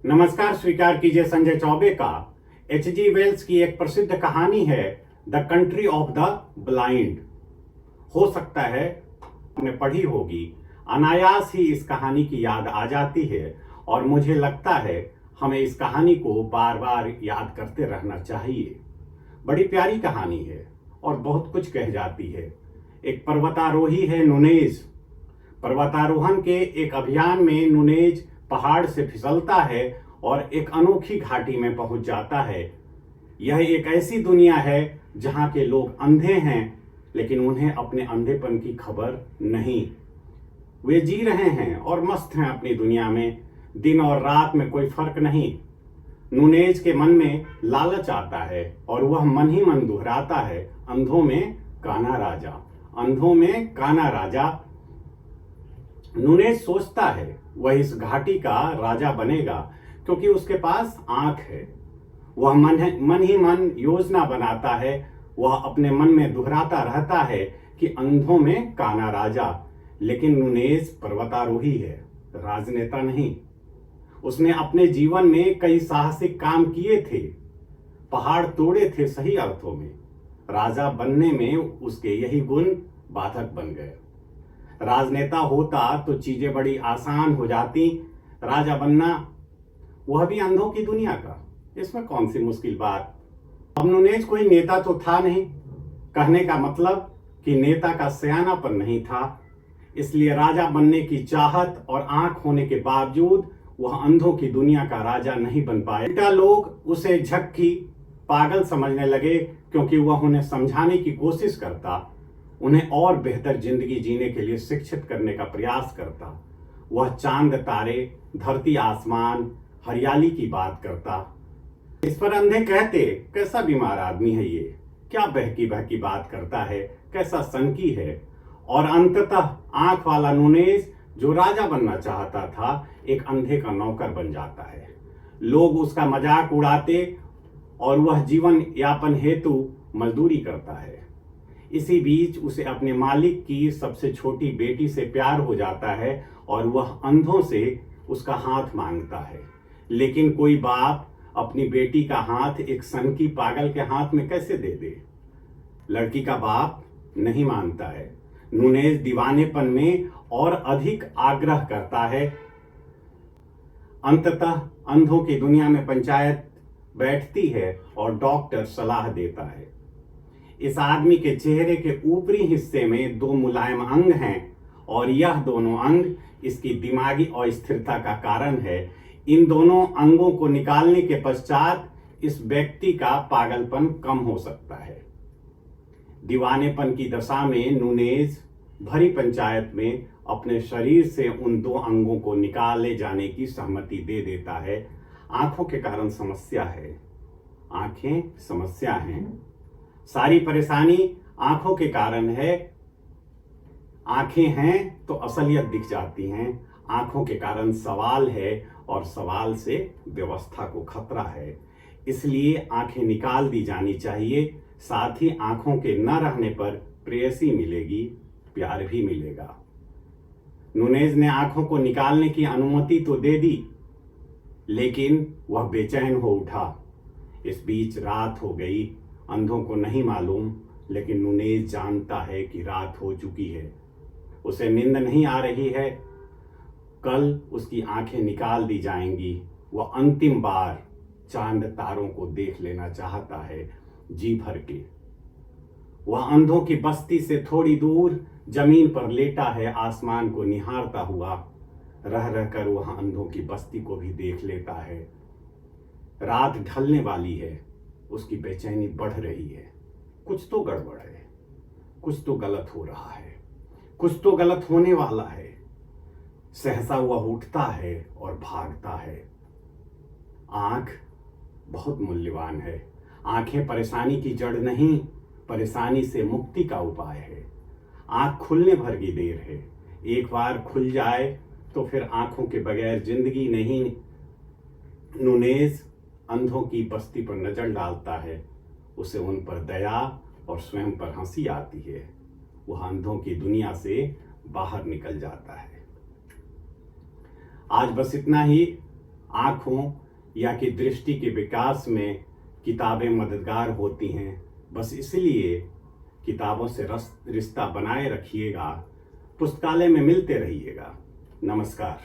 नमस्कार, स्वीकार कीजिए संजय चौबे का। H.G. वेल्स की एक प्रसिद्ध कहानी है the country of the blind. हो सकता है आपने पढ़ी होगी। अनायास ही इस कहानी की याद आ जाती है और मुझे लगता है हमें इस कहानी को बार बार याद करते रहना चाहिए। बड़ी प्यारी कहानी है और बहुत कुछ कह जाती है। एक पर्वतारोही है नुनेज। पर्वतारोहण के एक अभियान में नुनेज पहाड़ से फिसलता है और एक अनोखी घाटी में पहुंच जाता है। यह एक ऐसी दुनिया है जहां के लोग अंधे हैं, लेकिन उन्हें अपने अंधेपन की खबर नहीं। वे जी रहे हैं और मस्त हैं अपनी दुनिया में। दिन और रात में कोई फर्क नहीं। नुनेज के मन में लालच आता है और वह मन ही मन दोहराता है, अंधों में काना राजा, अंधों में काना राजा। नुनेज सोचता है वह इस घाटी का राजा बनेगा क्योंकि उसके पास आंख है। वह मन ही मन योजना बनाता है। वह अपने मन में दोहराता रहता है कि अंधों में काना राजा। लेकिन नुनेज पर्वतारोही है, राजनेता नहीं। उसने अपने जीवन में कई साहसिक काम किए थे, पहाड़ तोड़े थे सही अर्थों में। राजा बनने में उसके यही गुण बाधक बन गए। राजनेता होता तो चीजें बड़ी आसान हो जाती। राजा बनना, वह भी अंधों की दुनिया का, इसमें कौन सी मुश्किल बात। अब नुनेज कोई नेता तो था नहीं। कहने का मतलब कि नेता का सयानापन नहीं था। इसलिए राजा बनने की चाहत और आंख होने के बावजूद वह अंधों की दुनिया का राजा नहीं बन पाया। उल्टा लोग उसे झक्की पागल समझने लगे क्योंकि वह उन्हें समझाने की कोशिश करता, उन्हें और बेहतर जिंदगी जीने के लिए शिक्षित करने का प्रयास करता। वह चांद तारे, धरती आसमान, हरियाली की बात करता। इस पर अंधे कहते, कैसा बीमार आदमी है ये, क्या बहकी बहकी बात करता है, कैसा सनकी है। और अंततः आंख वाला नुनेज जो राजा बनना चाहता था, एक अंधे का नौकर बन जाता है। लोग उसका मजाक उड़ाते और वह जीवन यापन हेतु मजदूरी करता है। इसी बीच उसे अपने मालिक की सबसे छोटी बेटी से प्यार हो जाता है और वह अंधों से उसका हाथ मांगता है। लेकिन कोई बाप अपनी बेटी का हाथ एक सनकी पागल के हाथ में कैसे दे दे। लड़की का बाप नहीं मानता है। नुनेज दीवानेपन में और अधिक आग्रह करता है। अंततः अंधों की दुनिया में पंचायत बैठती है और डॉक्टर सलाह देता है। इस आदमी के चेहरे के ऊपरी हिस्से में दो मुलायम अंग हैं और यह दोनों अंग इसकी दिमागी अस्थिरता का कारण है। इन दोनों अंगों को निकालने के पश्चात इस व्यक्ति का पागलपन कम हो सकता है। दीवानेपन की दशा में नुनेज भरी पंचायत में अपने शरीर से उन दो अंगों को निकाले जाने की सहमति दे देता है। आंखों के कारण समस्या है, आंखें समस्या हैं। सारी परेशानी आंखों के कारण है। आंखें हैं तो असलियत दिख जाती हैं। आंखों के कारण सवाल है और सवाल से व्यवस्था को खतरा है। इसलिए आंखें निकाल दी जानी चाहिए। साथ ही आंखों के न रहने पर प्रेयसी मिलेगी, प्यार भी मिलेगा। नुनेज ने आंखों को निकालने की अनुमति तो दे दी, लेकिन वह बेचैन हो उठा। इस बीच रात हो गई। अंधों को नहीं मालूम, लेकिन नुनेज जानता है कि रात हो चुकी है। उसे नींद नहीं आ रही है। कल उसकी आंखें निकाल दी जाएंगी। वह अंतिम बार चांद तारों को देख लेना चाहता है, जी भर के। वह अंधों की बस्ती से थोड़ी दूर जमीन पर लेटा है, आसमान को निहारता हुआ। रह रहकर वह अंधों की बस्ती को भी देख लेता है। रात ढलने वाली है। उसकी बेचैनी बढ़ रही है। कुछ तो गड़बड़ है, कुछ तो गलत हो रहा है, कुछ तो गलत होने वाला है। सहसा वह उठता है और भागता है। आंख बहुत मूल्यवान है। आंखें परेशानी की जड़ नहीं, परेशानी से मुक्ति का उपाय है। आंख खुलने भर की देर है। एक बार खुल जाए तो फिर आंखों के बगैर जिंदगी नहीं। नुनेज अंधों की बस्ती पर नजर डालता है। उसे उन पर दया और स्वयं पर हंसी आती है। वह अंधों की दुनिया से बाहर निकल जाता है। आज बस इतना ही। आँखों या कि दृष्टि के विकास में किताबें मददगार होती हैं। बस इसलिए किताबों से रिश्ता बनाए रखिएगा, पुस्तकालय में मिलते रहिएगा। नमस्कार।